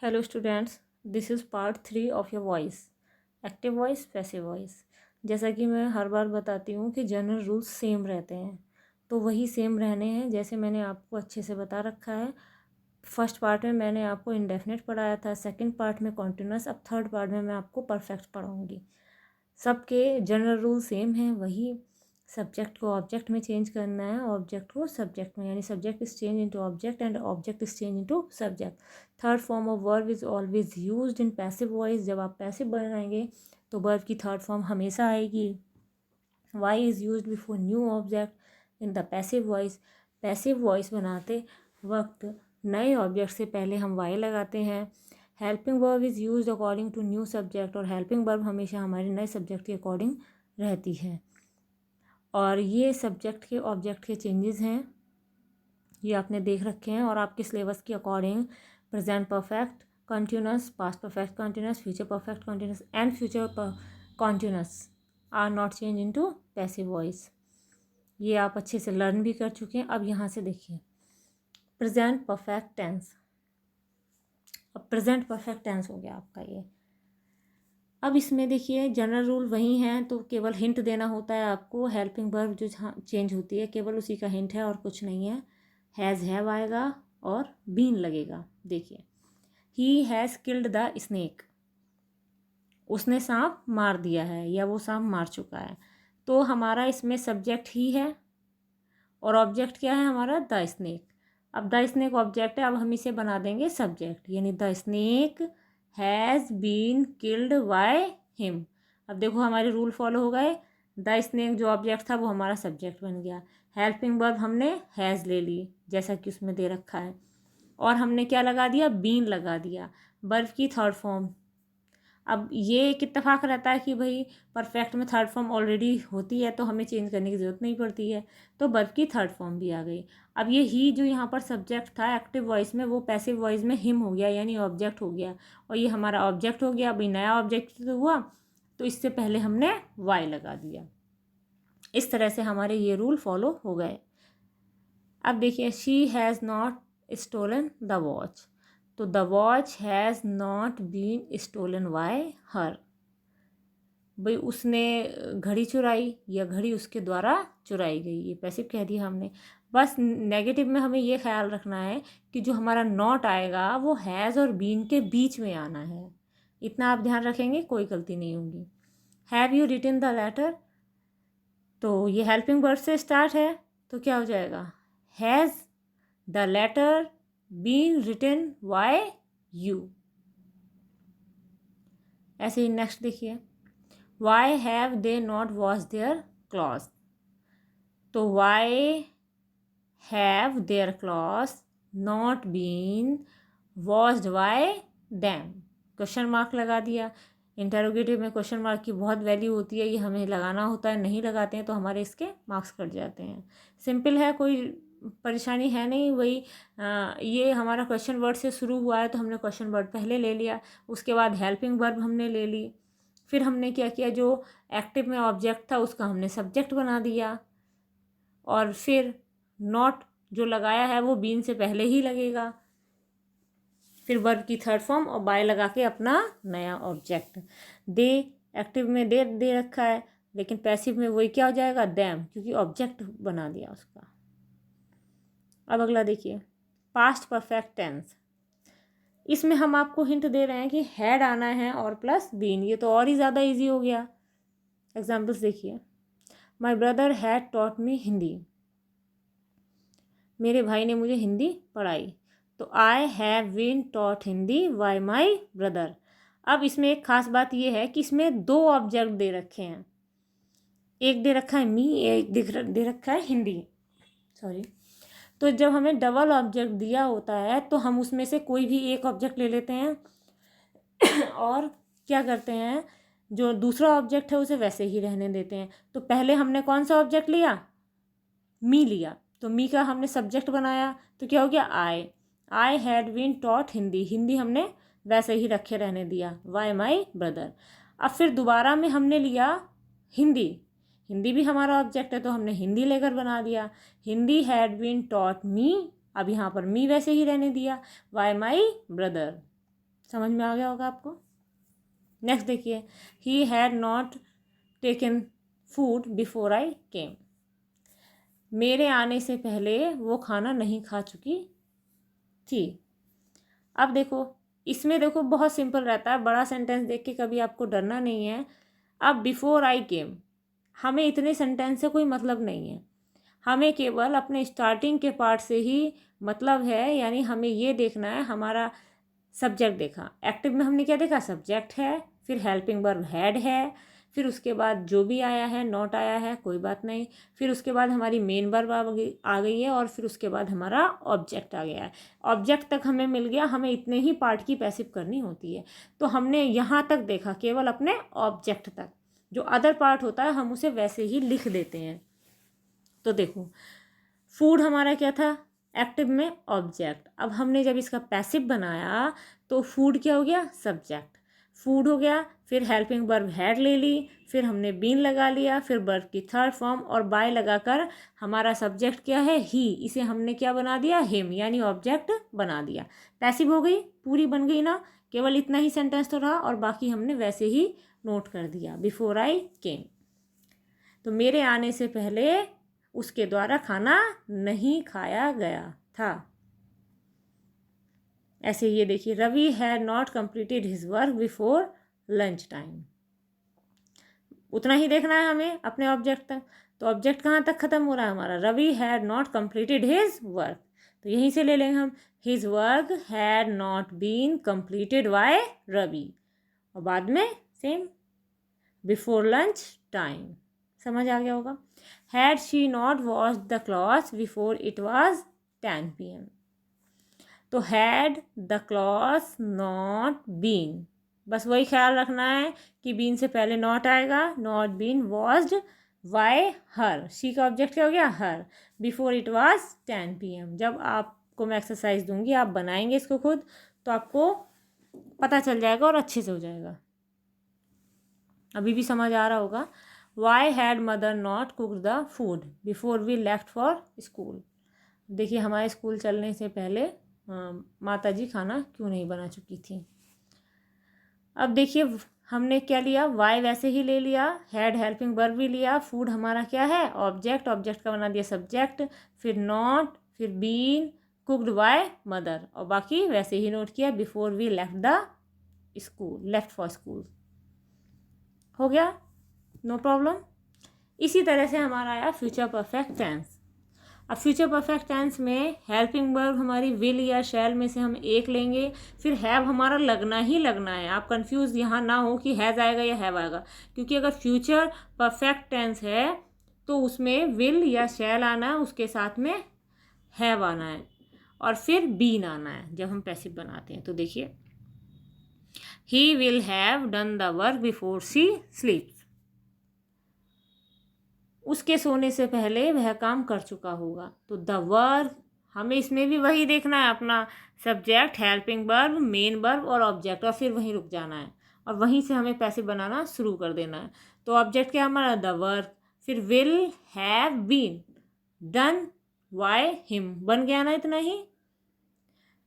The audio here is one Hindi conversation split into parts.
Hello students, this is part 3 of your voice, active voice, passive voice. जैसा कि मैं हर बार बताती हूँ कि जनरल रूल्स सेम रहते हैं, तो वही सेम रहने हैं जैसे मैंने आपको अच्छे से बता रखा है। फर्स्ट पार्ट में मैंने आपको इंडेफिनिट पढ़ाया था, सेकंड पार्ट में कॉन्टिन्यूस, अब थर्ड पार्ट में मैं आपको परफेक्ट पढ़ाऊँगी। सबके जनरल रूल सेम हैं, वही सब्जेक्ट को ऑब्जेक्ट में चेंज करना है, ऑब्जेक्ट को सब्जेक्ट में, यानी subject is change into object and object is change into subject. Third form of verb is always used in passive voice. जब आप पैसिव बनाएंगे तो वर्ब की थर्ड फॉर्म हमेशा आएगी। By is used before new object in the passive voice. Passive voice बनाते वक्त नए ऑब्जेक्ट से पहले हम वाई लगाते हैं। Helping verb is used according to new subject, और हेल्पिंग वर्ब हमेशा हमारे नए सब्जेक्ट के अकॉर्डिंग रहती है। और ये सब्जेक्ट के ऑब्जेक्ट के चेंजेस हैं, ये आपने देख रखे हैं, और आपके सिलेबस के according present perfect continuous, past perfect continuous, future perfect continuous and future continuous are not change into passive voice. ये आप अच्छे से लर्न भी कर चुके हैं। अब यहाँ से देखिए प्रेजेंट परफेक्ट टेंस। अब प्रेजेंट परफेक्ट टेंस हो गया आपका ये। अब इसमें देखिए जनरल रूल वही हैं, तो केवल हिंट देना होता है आपको। हेल्पिंग वर्ब जो चेंज होती है केवल उसी का हिंट है और कुछ नहीं है। हैज़ हैव आएगा और बीन लगेगा। देखिए he has killed the snake, उसने सांप मार दिया है या वो सांप मार चुका है। तो हमारा इसमें सब्जेक्ट ही है और ऑब्जेक्ट क्या है हमारा, द स्नेक। अब द स्नेक ऑब्जेक्ट है, अब हम इसे बना देंगे सब्जेक्ट, यानी the snake has been killed by him. अब देखो हमारे रूल फॉलो हो गए। द स्नेक जो ऑब्जेक्ट था वो हमारा सब्जेक्ट बन गया। हेल्पिंग वर्ब हमने हैज़ ले ली जैसा कि उसमें दे रखा है, और हमने क्या लगा दिया, बीन लगा दिया, वर्ब की थर्ड फॉर्म। अब ये एक इत्तेफाक रहता है कि भाई परफेक्ट में थर्ड फॉर्म ऑलरेडी होती है तो हमें चेंज करने की ज़रूरत नहीं पड़ती है, तो वर्ब की थर्ड फॉर्म भी आ गई। अब ये ही जो यहाँ पर सब्जेक्ट था एक्टिव वॉइस में, वो पैसिव वॉइस में हिम हो गया, यानी ऑब्जेक्ट हो गया, और ये हमारा ऑब्जेक्ट हो गया। अभी नया ऑब्जेक्ट तो हुआ, तो इससे पहले हमने वाई लगा दिया। इस तरह से हमारे ये रूल फॉलो हो गए। अब देखिए she has not stolen the watch, तो the watch has not been stolen by her. भाई उसने घड़ी चुराई या घड़ी उसके द्वारा चुराई गई, ये पैसिव कह दिया हमने। बस नेगेटिव में हमें ये ख्याल रखना है कि जो हमारा नॉट आएगा वो हैज़ और बीन के बीच में आना है। इतना आप ध्यान रखेंगे, कोई गलती नहीं होगी। Have you written the letter, तो ये हेल्पिंग वर्ड से स्टार्ट है, तो क्या हो जाएगा, has the letter been written by you. ऐसे ही नेक्स्ट देखिए, why have they not wash their cloth, तो why have their cloth not been washed by them, question mark लगा दिया। इंटरोगेटिव में क्वेश्चन मार्क की बहुत वैल्यू होती है, ये हमें लगाना होता है, नहीं लगाते हैं तो हमारे इसके मार्क्स कट जाते हैं। सिंपल है, कोई परेशानी है नहीं। वही ये हमारा क्वेश्चन वर्ड से शुरू हुआ है तो हमने क्वेश्चन वर्ड पहले ले लिया, उसके बाद हेल्पिंग वर्ब हमने ले ली, फिर हमने क्या किया, जो एक्टिव में ऑब्जेक्ट था उसका हमने सब्जेक्ट बना दिया, और फिर नॉट जो लगाया है वो बीन से पहले ही लगेगा, फिर वर्ब की थर्ड फॉर्म और बाय लगा के अपना नया ऑब्जेक्ट। दे एक्टिव में दे रखा है, लेकिन पैसिव में वही क्या हो जाएगा, दैम, क्योंकि ऑब्जेक्ट बना दिया उसका। अब अगला देखिए पास्ट परफेक्ट टेंस। इसमें हम आपको हिंट दे रहे हैं कि हैड आना है और प्लस बीन, ये तो और ही ज़्यादा इजी हो गया। एग्जाम्पल्स देखिए, my brother had taught me Hindi, मेरे भाई ने मुझे हिंदी पढ़ाई, तो I have been taught Hindi by my brother. अब इसमें एक खास बात यह है कि इसमें दो ऑब्जेक्ट दे रखे हैं, एक दे रखा है मी, एक दे रखा है हिंदी, सॉरी। तो जब हमें डबल ऑब्जेक्ट दिया होता है तो हम उसमें से कोई भी एक ऑब्जेक्ट ले लेते हैं और क्या करते हैं, जो दूसरा ऑब्जेक्ट है उसे वैसे ही रहने देते हैं। तो पहले हमने कौन सा ऑब्जेक्ट लिया, मी लिया, तो मी का हमने सब्जेक्ट बनाया, तो क्या हो गया, I had been taught Hindi, Hindi हमने वैसे ही रखे रहने दिया, वाई माई ब्रदर। अब फिर दोबारा में हमने लिया हिंदी, हिंदी भी हमारा ऑब्जेक्ट है तो हमने हिंदी लेकर बना दिया, Hindi had been taught me, अब यहाँ पर मी वैसे ही रहने दिया, वाई माई ब्रदर। समझ में आ गया होगा आपको। नेक्स्ट देखिए, he had not taken food before I came. मेरे आने से पहले वो खाना नहीं खा चुकी थी। अब देखो, इसमें देखो बहुत सिंपल रहता है, बड़ा सेंटेंस देख के कभी आपको डरना नहीं है। अब बिफोर आई केम, हमें इतने सेंटेंस से कोई मतलब नहीं है, हमें केवल अपने स्टार्टिंग के पार्ट से ही मतलब है। यानी हमें ये देखना है, हमारा सब्जेक्ट देखा, एक्टिव में हमने क्या देखा, सब्जेक्ट है, फिर हेल्पिंग वर्ब हैड है, फिर उसके बाद जो भी आया है, नॉट आया है कोई बात नहीं, फिर उसके बाद हमारी मेन वर्ब आ गई है, और फिर उसके बाद हमारा ऑब्जेक्ट आ गया है। ऑब्जेक्ट तक हमें मिल गया, हमें इतने ही पार्ट की पैसिव करनी होती है। तो हमने यहाँ तक देखा केवल अपने ऑब्जेक्ट तक, जो अदर पार्ट होता है हम उसे वैसे ही लिख देते हैं। तो देखो, फूड हमारा क्या था, एक्टिव में ऑब्जेक्ट। अब हमने जब इसका पैसिव बनाया तो फूड क्या हो गया, सब्जेक्ट, फूड हो गया। फिर हेल्पिंग वर्ब हैड ले ली, फिर हमने बीन लगा लिया, फिर वर्ब की थर्ड फॉर्म और बाय लगाकर हमारा सब्जेक्ट क्या है, ही, इसे हमने क्या बना दिया, हिम, यानी ऑब्जेक्ट बना दिया। पैसिव हो गई, पूरी बन गई ना, केवल इतना ही सेंटेंस तो रहा और बाकी हमने वैसे ही नोट कर दिया, बिफोर आई केम। तो मेरे आने से पहले उसके द्वारा खाना नहीं खाया गया था। ऐसे ये देखिए, Ravi had not completed his work before lunch time. उतना ही देखना है हमें अपने ऑब्जेक्ट तक। तो ऑब्जेक्ट कहाँ तक खत्म हो रहा है हमारा, Ravi had not completed his work, तो यहीं से ले लेंगे हम, his work had not been completed by Ravi, और बाद में सेम, बिफोर लंच टाइम। समझ आ गया होगा। Had she not washed the clothes before it was 10 PM। तो had the clothes not been, बस वही ख्याल रखना है कि बीन से पहले नॉट आएगा, not been washed by her, she का ऑब्जेक्ट क्या हो गया, her, before it was 10 PM। जब आपको मैं एक्सरसाइज दूंगी, आप बनाएंगे इसको खुद, तो आपको पता चल जाएगा और अच्छे से हो जाएगा। अभी भी समझ आ रहा होगा। Why had mother not cook the food before we left for school. देखिए, हमारे स्कूल चलने से पहले माता जी खाना क्यों नहीं बना चुकी थी। अब देखिए, हमने क्या लिया, वाई वैसे ही ले लिया, हैड हेल्पिंग वर्ब भी लिया, फूड हमारा क्या है, ऑब्जेक्ट, ऑब्जेक्ट का बना दिया सब्जेक्ट, फिर नॉट, फिर बीन, कुक्ड बाय मदर, और बाकी वैसे ही नोट किया, before we left the school, left for school. हो गया, नो प्रॉब्लम। इसी तरह से हमारा आया फ्यूचर परफेक्ट टेंस। अब फ्यूचर परफेक्ट टेंस में हेल्पिंग वर्ब हमारी विल या शैल में से हम एक लेंगे, फिर हैव हमारा लगना ही लगना है। आप कंफ्यूज यहाँ ना हो कि हैज़ आएगा या हैव आएगा, क्योंकि अगर फ्यूचर परफेक्ट टेंस है तो उसमें विल या शैल आना है, उसके साथ में हैव आना है, और फिर बीन आना है जब हम पैसिव बनाते हैं। तो देखिए, he will have done the work before she स्लीप्स, उसके सोने से पहले वह काम कर चुका होगा। तो द वर्क, हमें इसमें भी वही देखना है, अपना subject, helping verb, main verb और ऑब्जेक्ट, और फिर वहीं रुक जाना है और वहीं से हमें पैसिव बनाना शुरू कर देना है। तो ऑब्जेक्ट क्या हमारा, द वर्क, फिर will have been done by him, बन गया ना इतना ही,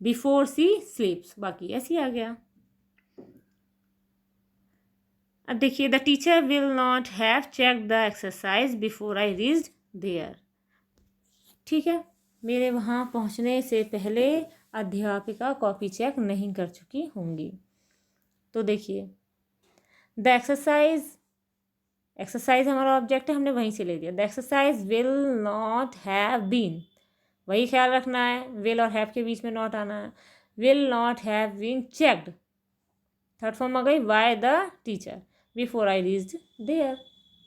बिफोर शी स्लीप्स, बाकी ऐसे ही आ गया। अब देखिए, the teacher will not have check the exercise before I reached there. ठीक है, मेरे वहाँ पहुँचने से पहले अध्यापिका कॉपी चेक नहीं कर चुकी होंगी। तो देखिए, द एक्सरसाइज, एक्सरसाइज हमारा ऑब्जेक्ट है, हमने वहीं से ले दिया। The exercise will not have been, वही ख्याल रखना है, विल और हैव के बीच में नॉट आना है। Will not have been checked, third form आ गई, by the teacher before I reached there.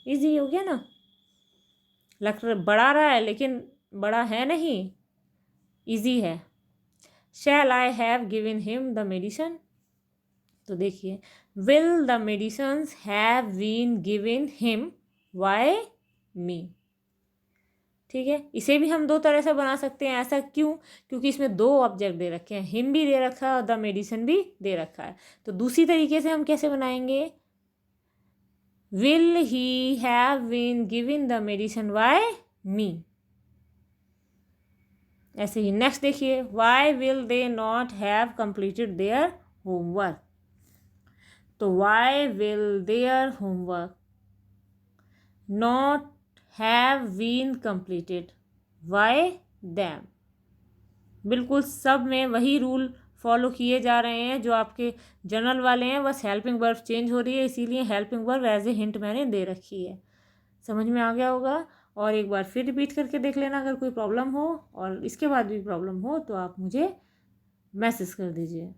Easy हो गया ना, लग बड़ा रहा है लेकिन बड़ा है नहीं, इजी है। Shall I have given him the medicine, तो देखिए, will the medicines have been given him by me. ठीक है, इसे भी हम दो तरह से बना सकते हैं। ऐसा क्यों, क्योंकि इसमें दो ऑब्जेक्ट दे रखे हैं, हिम भी दे रखा है और द मेडिसन भी दे रखा है। तो दूसरी तरीके से हम कैसे बनाएंगे, will he have been given the medicine by me. ऐसे ही नेक्स्ट देखिए, why will they not have completed their homework. तो why will their homework not have been completed, by them. बिल्कुल सब में वही रूल फॉलो किए जा रहे हैं जो आपके जनरल वाले हैं, बस हेल्पिंग वर्ब चेंज हो रही है, इसीलिए helping verb as a hint मैंने दे रखी है। समझ में आ गया होगा। और एक बार फिर रिपीट करके देख लेना अगर कोई प्रॉब्लम हो, और इसके बाद भी प्रॉब्लम हो तो आप मुझे मैसेज कर दीजिए।